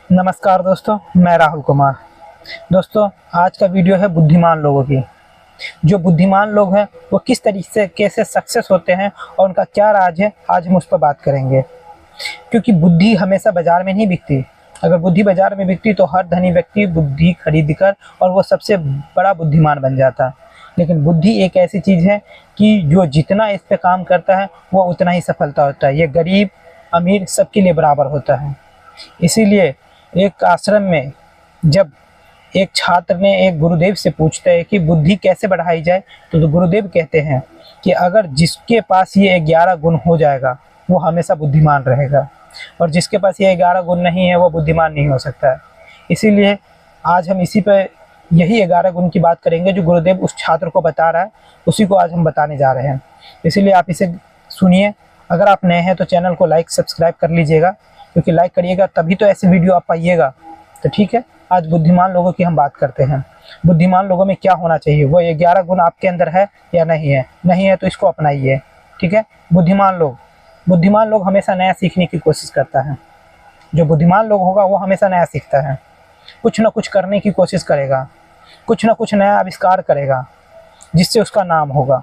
नमस्कार दोस्तों, मैं राहुल कुमार। दोस्तों, आज का वीडियो है बुद्धिमान लोगों की। जो बुद्धिमान लोग हैं वो किस तरीके से सक्सेस होते हैं और उनका क्या राज है, आज हम उस पर बात करेंगे। क्योंकि बुद्धि हमेशा बाजार में नहीं बिकती। अगर बुद्धि बाजार में बिकती तो हर धनी व्यक्ति बुद्धि खरीद कर और वो सबसे बड़ा बुद्धिमान बन जाता। लेकिन बुद्धि एक ऐसी चीज़ है कि जो जितना इस पे काम करता है वो उतना ही सफलता होता है। ये गरीब अमीर सबके लिए बराबर होता है। इसीलिए एक आश्रम में जब एक छात्र ने एक गुरुदेव से पूछता है कि बुद्धि कैसे बढ़ाई जाए, तो गुरुदेव कहते हैं कि अगर जिसके पास ये 11 गुण हो जाएगा वो हमेशा बुद्धिमान रहेगा, और जिसके पास ये 11 गुण नहीं है वो बुद्धिमान नहीं हो सकता है। इसीलिए आज हम इसी पे यही 11 गुण की बात करेंगे जो गुरुदेव उस छात्र को बता रहा है, उसी को आज हम बताने जा रहे हैं। इसीलिए आप इसे सुनिए। अगर आप नए हैं तो चैनल को लाइक सब्सक्राइब कर लीजिएगा, क्योंकि लाइक करिएगा तभी तो ऐसे वीडियो आप पाइएगा। तो ठीक है, आज बुद्धिमान लोगों की हम बात करते हैं। बुद्धिमान लोगों में क्या होना चाहिए, वो ये 11 गुण आपके अंदर है या नहीं है। नहीं है तो इसको अपनाइए। ठीक है। बुद्धिमान लोग हमेशा नया सीखने की कोशिश करता है। जो बुद्धिमान लोग होगा वो हमेशा नया सीखता है, कुछ ना कुछ करने की कोशिश करेगा, कुछ ना कुछ नया आविष्कार करेगा जिससे उसका नाम होगा।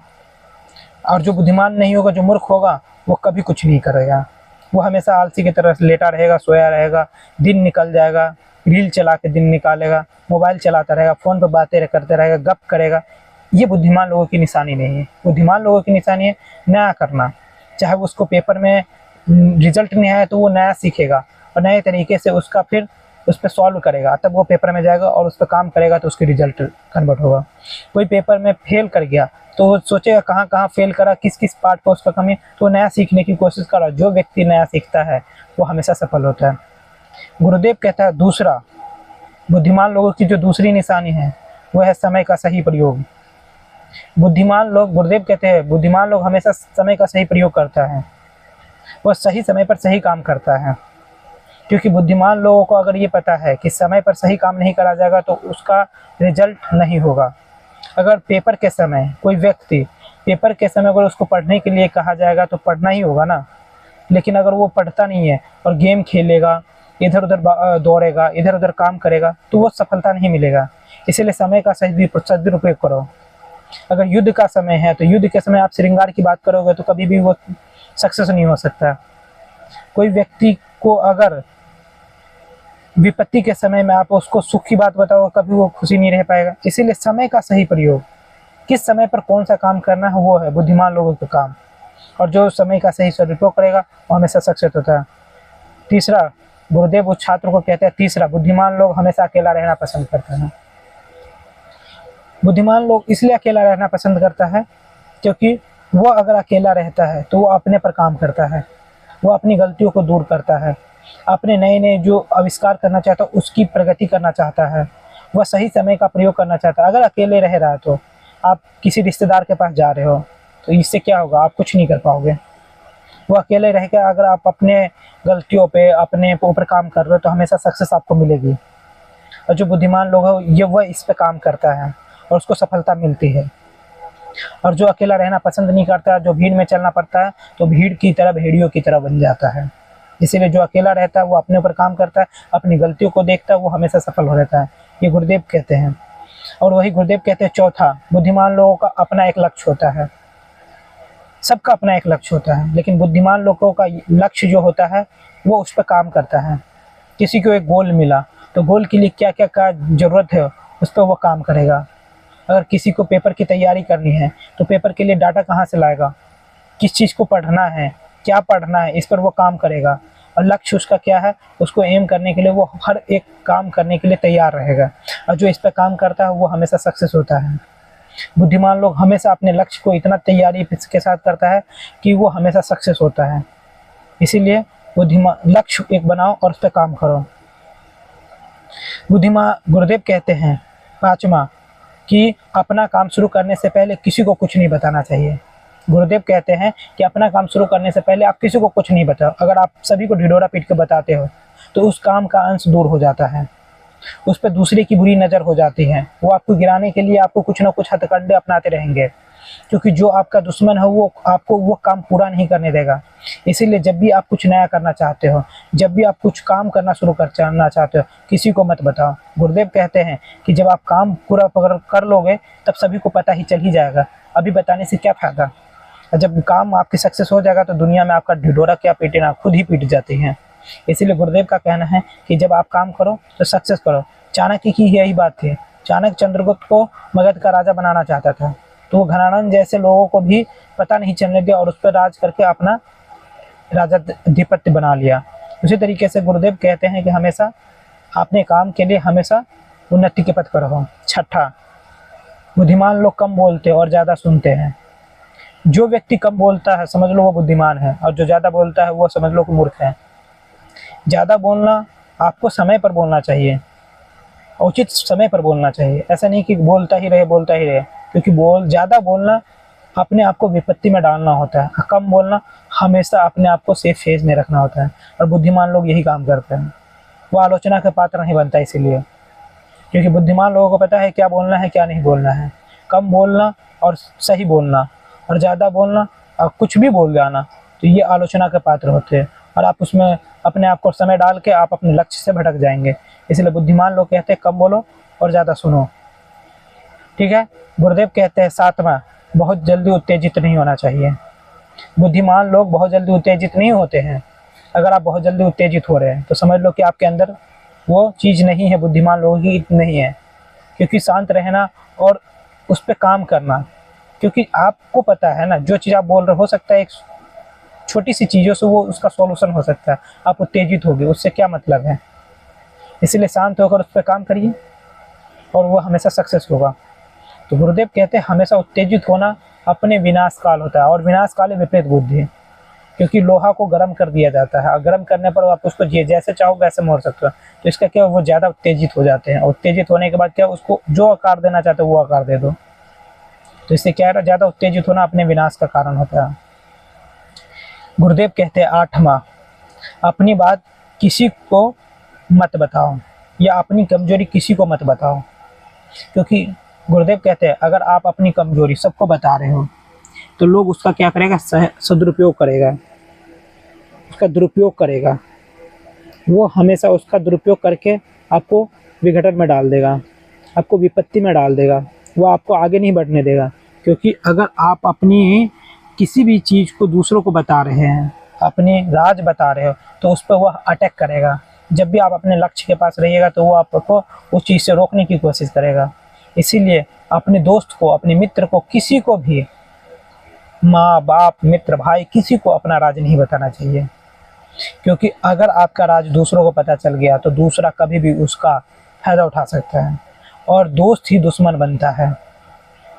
और जो बुद्धिमान नहीं होगा, जो मूर्ख होगा, वो कभी कुछ नहीं करेगा। वो हमेशा आलसी की तरह लेटा रहेगा, सोया रहेगा, दिन निकल जाएगा, रील चला के दिन निकालेगा, मोबाइल चलाता रहेगा, फ़ोन पर बातें करते रहेगा, गप करेगा। ये बुद्धिमान लोगों की निशानी नहीं है। बुद्धिमान लोगों की निशानी है नया करना। चाहे वो उसको पेपर में रिजल्ट नहीं आया तो वो नया सीखेगा और नए तरीके से उसका फिर उस पर सॉल्व करेगा, तब वो पेपर में जाएगा और उस पर काम करेगा तो उसकी रिजल्ट कन्वर्ट होगा। कोई पेपर में फेल कर गया तो वो सोचेगा कहाँ कहाँ फेल करा, किस किस पार्ट पर उसका कमी, तो नया सीखने की कोशिश करा। जो व्यक्ति नया सीखता है वो हमेशा सफल होता है। गुरुदेव कहता है दूसरा, बुद्धिमान लोगों की जो दूसरी निशानी है वो है समय का सही प्रयोग। गुरुदेव कहते हैं बुद्धिमान लोग हमेशा समय का सही प्रयोग करता है, वह सही समय पर सही काम करता है। क्योंकि बुद्धिमान लोगों को अगर ये पता है कि समय पर सही काम नहीं करा जाएगा तो उसका रिजल्ट नहीं होगा। अगर पेपर के समय कोई व्यक्ति पेपर के समय अगर उसको पढ़ने के लिए कहा जाएगा तो पढ़ना ही होगा ना। लेकिन अगर वो पढ़ता नहीं है और गेम खेलेगा, इधर उधर दौड़ेगा, इधर उधर काम करेगा, तो वो सफलता नहीं मिलेगा। इसीलिए समय का सही सदुपयोग करो। अगर युद्ध का समय है तो युद्ध के समय आप श्रृंगार की बात करोगे तो कभी भी वो सक्सेस नहीं हो सकता। कोई व्यक्ति को अगर विपत्ति के समय में आप उसको सुख की बात बताओ, कभी वो खुशी नहीं रह पाएगा। इसीलिए समय का सही प्रयोग, किस समय पर कौन सा काम करना है, वो है बुद्धिमान लोगों का काम। और जो समय का सही सदुपयोग करेगा वो हमेशा सक्सेस होता है। तीसरा, गुरुदेव उस छात्र को कहते हैं तीसरा, बुद्धिमान लोग हमेशा अकेला रहना पसंद करते हैं। बुद्धिमान लोग इसलिए अकेला रहना पसंद करता है क्योंकि वो अगर अकेला रहता है तो वो अपने पर काम करता है, वो अपनी गलतियों को दूर करता है, अपने नए नए जो आविष्कार करना चाहता है उसकी प्रगति करना चाहता है, वह सही समय का प्रयोग करना चाहता है। अगर अकेले रह रहा है तो आप किसी रिश्तेदार के पास जा रहे हो तो इससे क्या होगा, आप कुछ नहीं कर पाओगे। वो अकेले रह के अगर आप अपने गलतियों पे अपने ऊपर काम कर रहे हो तो हमेशा सक्सेस आपको मिलेगी। और जो बुद्धिमान लोग है ये वह इस पे काम करता है और उसको सफलता मिलती है। और जो अकेला रहना पसंद नहीं करता, जो भीड़ में चलना पड़ता है, तो भीड़ की तरह भेड़ियों की तरह बन जाता है। इसीलिए जो अकेला रहता है वो अपने ऊपर काम करता है, अपनी गलतियों को देखता है, वो हमेशा सफल हो रहता है। ये गुरुदेव कहते हैं। और वही गुरुदेव कहते हैं चौथा, बुद्धिमान लोगों का अपना एक लक्ष्य होता है। सबका अपना एक लक्ष्य होता है, लेकिन बुद्धिमान लोगों का लक्ष्य जो होता है वो उस पर काम करता है। किसी को एक गोल मिला तो गोल के लिए क्या क्या का जरूरत है उस पर वो काम करेगा। अगर किसी को पेपर की तैयारी करनी है तो पेपर के लिए डाटा कहाँ से लाएगा, किस चीज़ को पढ़ना है, क्या पढ़ना है, इस पर वो काम करेगा। और लक्ष्य उसका क्या है, उसको एम करने के लिए वो हर एक काम करने के लिए तैयार रहेगा। और जो इस पर काम करता है वो हमेशा सक्सेस होता है। बुद्धिमान लोग हमेशा अपने लक्ष्य को इतना तैयारी के साथ करता है कि वो हमेशा सक्सेस होता है। इसीलिए बुद्धिमान लक्ष्य एक बनाओ और उस पर काम करो। गुरुदेव कहते हैं पांचवा कि अपना काम शुरू करने से पहले किसी को कुछ नहीं बताना चाहिए। गुरुदेव कहते हैं कि अपना काम शुरू करने से पहले आप किसी को कुछ नहीं बताओ। अगर आप सभी को ढिढोरा पीट के बताते हो तो उस काम का अंश दूर हो जाता है, उस पर दूसरे की बुरी नज़र हो जाती है। वो आपको गिराने के लिए आपको कुछ ना कुछ हथकंडे अपनाते रहेंगे। क्योंकि जो आपका दुश्मन है वो आपको वो काम पूरा नहीं करने देगा। इसीलिए जब भी आप कुछ नया करना चाहते हो, जब भी आप कुछ काम करना शुरू करना चाहते हो, किसी को मत बताओ। गुरुदेव कहते हैं कि जब आप काम पूरा कर लोगे तब सभी को पता ही चल ही जाएगा, अभी बताने से क्या फ़ायदा। जब काम आपकी सक्सेस हो जाएगा तो दुनिया में आपका ढिढोरा क्या पीटना, खुद ही पीट जाती हैं। इसीलिए गुरुदेव का कहना है कि जब आप काम करो तो सक्सेस करो। चाणक्य की यही बात थी। चाणक्य चंद्रगुप्त को मगध का राजा बनाना चाहता था, तो वो घनानंद जैसे लोगों को भी पता नहीं चलने दिया और उस पर राज करके अपना राजाधिपत्य बना लिया। उसी तरीके से गुरुदेव कहते हैं कि हमेशा अपने काम के लिए हमेशा उन्नति के पथ पर रहो। छठा, बुद्धिमान लोग कम बोलते और ज़्यादा सुनते हैं। जो व्यक्ति कम बोलता है समझ लो वो बुद्धिमान है, और जो ज़्यादा बोलता है वो समझ लो कि मूर्ख है। ज़्यादा बोलना, आपको समय पर बोलना चाहिए, उचित समय पर बोलना चाहिए। ऐसा नहीं कि बोलता ही रहे, क्योंकि ज़्यादा बोलना अपने आप को विपत्ति में डालना होता है। कम बोलना हमेशा अपने आप को सेफ फेज में रखना होता है, और बुद्धिमान लोग यही काम करते हैं। वो आलोचना का पात्र नहीं बनता इसीलिए, क्योंकि बुद्धिमान लोगों को पता है क्या बोलना है क्या नहीं बोलना है। कम बोलना और सही बोलना, और ज़्यादा बोलना और कुछ भी बोल जाना, तो ये आलोचना के पात्र होते हैं, और आप उसमें अपने आप को समय डाल के आप अपने लक्ष्य से भटक जाएंगे। इसलिए बुद्धिमान लोग कहते हैं कम बोलो और ज़्यादा सुनो। ठीक है। गुरुदेव कहते हैं सातवां, बहुत जल्दी उत्तेजित नहीं होना चाहिए। बुद्धिमान लोग बहुत जल्दी उत्तेजित नहीं होते हैं। अगर आप बहुत जल्दी उत्तेजित हो रहे हैं तो समझ लो कि आपके अंदर वो चीज़ नहीं है, बुद्धिमान लोगों की नहीं है। क्योंकि शांत रहना और उस पर काम करना, क्योंकि आपको पता है ना जो चीज़ आप बोल रहे हो सकता है एक छोटी सी चीज़ों से वो उसका सॉल्यूशन हो सकता है। आप उत्तेजित होगे, उससे क्या मतलब है। इसलिए शांत होकर उस पर काम करिए और वो हमेशा सक्सेस होगा। तो गुरुदेव कहते हैं हमेशा उत्तेजित होना अपने विनाश काल होता है, और विनाश काल है विपरीत बुद्धि। क्योंकि लोहा को गर्म कर दिया जाता है, और गर्म करने पर आप उसको जैसे चाहो वैसे मोड़ सकते हो। तो इसका क्या, वो ज़्यादा उत्तेजित हो जाते हैं, और उत्तेजित होने के बाद क्या, उसको जो आकार देना चाहते हो वो आकार दे दो। तो इससे क्या है, ज़्यादा उत्तेजित होना अपने विनाश का कारण होता है। गुरुदेव कहते हैं आठवां, अपनी बात किसी को मत बताओ, या अपनी कमजोरी किसी को मत बताओ। क्योंकि गुरुदेव कहते हैं अगर आप अपनी कमजोरी सबको बता रहे हो तो लोग उसका क्या करेगा, सदुरुपयोग करेगा, उसका दुरुपयोग करेगा। वो हमेशा उसका दुरुपयोग करके आपको विघटन में डाल देगा, आपको विपत्ति में डाल देगा, वो आपको आगे नहीं बढ़ने देगा। क्योंकि अगर आप अपनी किसी भी चीज़ को दूसरों को बता रहे हैं, अपने राज बता रहे हो, तो उस पर वह अटैक करेगा। जब भी आप अपने लक्ष्य के पास रहिएगा तो वो आपको उस चीज़ से रोकने की कोशिश करेगा। इसीलिए अपने दोस्त को, अपने मित्र को, किसी को भी, माँ बाप मित्र भाई, किसी को अपना राज नहीं बताना चाहिए। क्योंकि अगर आपका राज दूसरों को पता चल गया तो दूसरा कभी भी उसका फ़ायदा उठा सकता है, और दोस्त ही दुश्मन बनता है।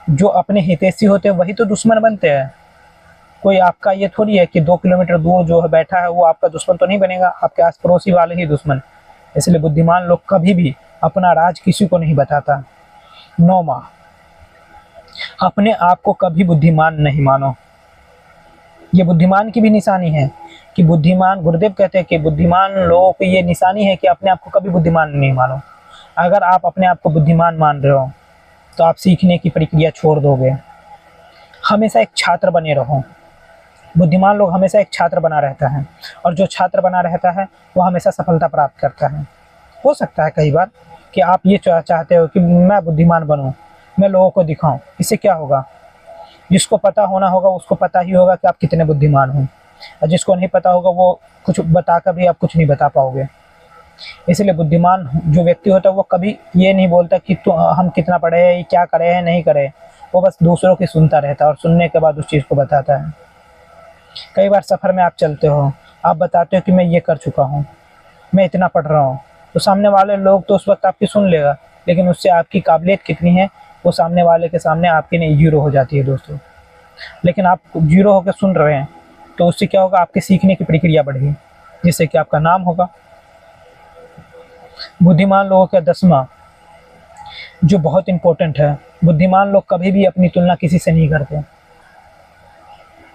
जो अपने हितैषी होते हैं वही तो दुश्मन बनते हैं। कोई आपका ये थोड़ी है कि 2 किलोमीटर दूर जो है बैठा है वो आपका दुश्मन तो नहीं बनेगा, आपके आस पड़ोसी वाले ही दुश्मन। इसलिए बुद्धिमान लोग कभी भी अपना राज किसी को नहीं बताता। 9वां, अपने आप को कभी बुद्धिमान नहीं मानो। ये बुद्धिमान की भी निशानी है कि बुद्धिमान, गुरुदेव कहते हैं कि बुद्धिमान लोगों की ये निशानी है कि अपने आप को कभी बुद्धिमान नहीं मानो। अगर आप अपने आप को बुद्धिमान मान रहे हो तो आप सीखने की प्रक्रिया छोड़ दोगे। हमेशा एक छात्र बने रहो। बुद्धिमान लोग हमेशा एक छात्र बना रहता है, और जो छात्र बना रहता है वो हमेशा सफलता प्राप्त करता है। हो सकता है कई बार कि आप ये चाहते हो कि मैं बुद्धिमान बनूं, मैं लोगों को दिखाऊं। इससे क्या होगा, जिसको पता होना होगा उसको पता ही होगा कि आप कितने बुद्धिमान हो, और जिसको नहीं पता होगा वो कुछ बताकर भी आप कुछ नहीं बता पाओगे। इसलिए बुद्धिमान जो व्यक्ति होता है वो कभी ये नहीं बोलता कि हम कितना पढ़े हैं, क्या करे हैं, नहीं करे। वो बस दूसरों की सुनता रहता है, और सुनने के बाद उस चीज़ को बताता है। कई बार सफ़र में आप चलते हो, आप बताते हो कि मैं ये कर चुका हूँ, मैं इतना पढ़ रहा हूँ, तो सामने वाले लोग तो उस वक्त आपकी सुन लेगा, लेकिन उससे आपकी काबिलियत कितनी है वो सामने वाले के सामने आपकी नहीं, जीरो हो जाती है दोस्तों। लेकिन आप जीरो होकर सुन रहे हैं तो उससे क्या होगा, आपके सीखने की प्रक्रिया बढ़ेगी, जिससे कि आपका नाम होगा। बुद्धिमान लोगों का 10वां, जो बहुत इंपॉर्टेंट है, बुद्धिमान लोग कभी भी अपनी तुलना किसी से नहीं करते।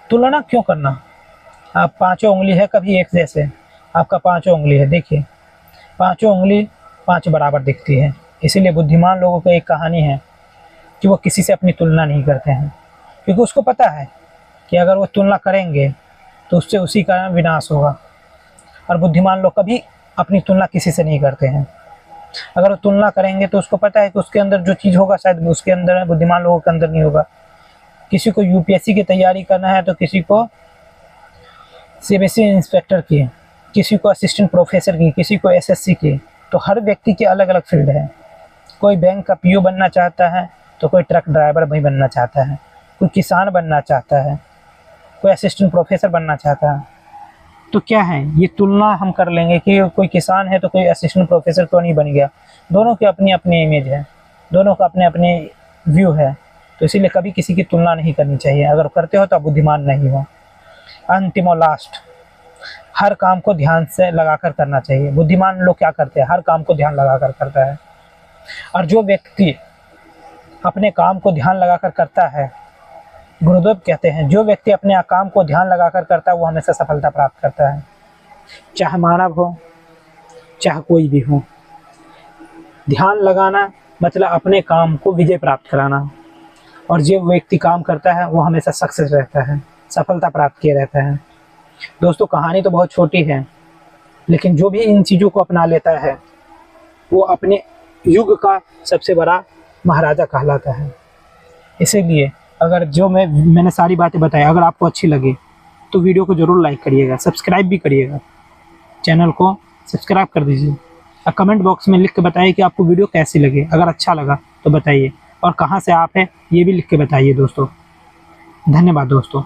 तुलना क्यों करना, आप 5 उंगली है कभी एक जैसे, आपका 5 उंगली है, देखिए 5 उंगली 5 बराबर दिखती है। इसीलिए बुद्धिमान लोगों की एक कहानी है कि वो किसी से अपनी तुलना नहीं करते हैं। क्योंकि उसको पता है कि अगर वो तुलना करेंगे तो उससे उसी का विनाश होगा। और बुद्धिमान लोग कभी अपनी तुलना किसी से नहीं करते हैं। अगर वो तुलना करेंगे तो उसको पता है कि उसके अंदर जो चीज़ होगा शायद उसके अंदर है, बुद्धिमान लोगों के अंदर नहीं होगा। किसी को यूपीएससी की तैयारी करना है तो किसी को सीबीएसई इंस्पेक्टर की, किसी को असिस्टेंट प्रोफेसर की, किसी को एसएससी की। तो हर व्यक्ति की अलग अलग फील्ड है। कोई बैंक का पीओ बनना चाहता है तो कोई ट्रक ड्राइवर भी बनना चाहता है, कोई किसान बनना चाहता है, कोई असिस्टेंट प्रोफेसर बनना चाहता है। तो क्या है, ये तुलना हम कर लेंगे कि कोई किसान है तो कोई असिस्टेंट प्रोफेसर क्यों नहीं बन गया। दोनों की अपनी अपनी इमेज है, दोनों का अपने अपने व्यू है। तो इसीलिए कभी किसी की तुलना नहीं करनी चाहिए। अगर करते हो तो आप बुद्धिमान नहीं हो। अंतिम और लास्ट, हर काम को ध्यान से लगाकर करना चाहिए। बुद्धिमान लोग क्या करते हैं, हर काम को ध्यान लगाकर करता है। और जो व्यक्ति अपने काम को ध्यान लगाकर करता है, गुरुदेव कहते हैं जो व्यक्ति अपने काम को ध्यान लगाकर करता है वो हमेशा सफलता प्राप्त करता है। चाहे मानव हो चाहे कोई भी हो, ध्यान लगाना मतलब अपने काम को विजय प्राप्त कराना। और जो व्यक्ति काम करता है वो हमेशा सक्सेस रहता है, सफलता प्राप्त किए रहता है। दोस्तों, कहानी तो बहुत छोटी है, लेकिन जो भी इन चीज़ों को अपना लेता है वो अपने युग का सबसे बड़ा महाराजा कहलाता है। इसीलिए अगर जो मैंने सारी बातें बताई अगर आपको अच्छी लगी तो वीडियो को ज़रूर लाइक करिएगा, सब्सक्राइब भी करिएगा, चैनल को सब्सक्राइब कर दीजिए। और कमेंट बॉक्स में लिख के बताइए कि आपको वीडियो कैसी लगी। अगर अच्छा लगा तो बताइए, और कहाँ से आप हैं ये भी लिख के बताइए दोस्तों। धन्यवाद दोस्तों।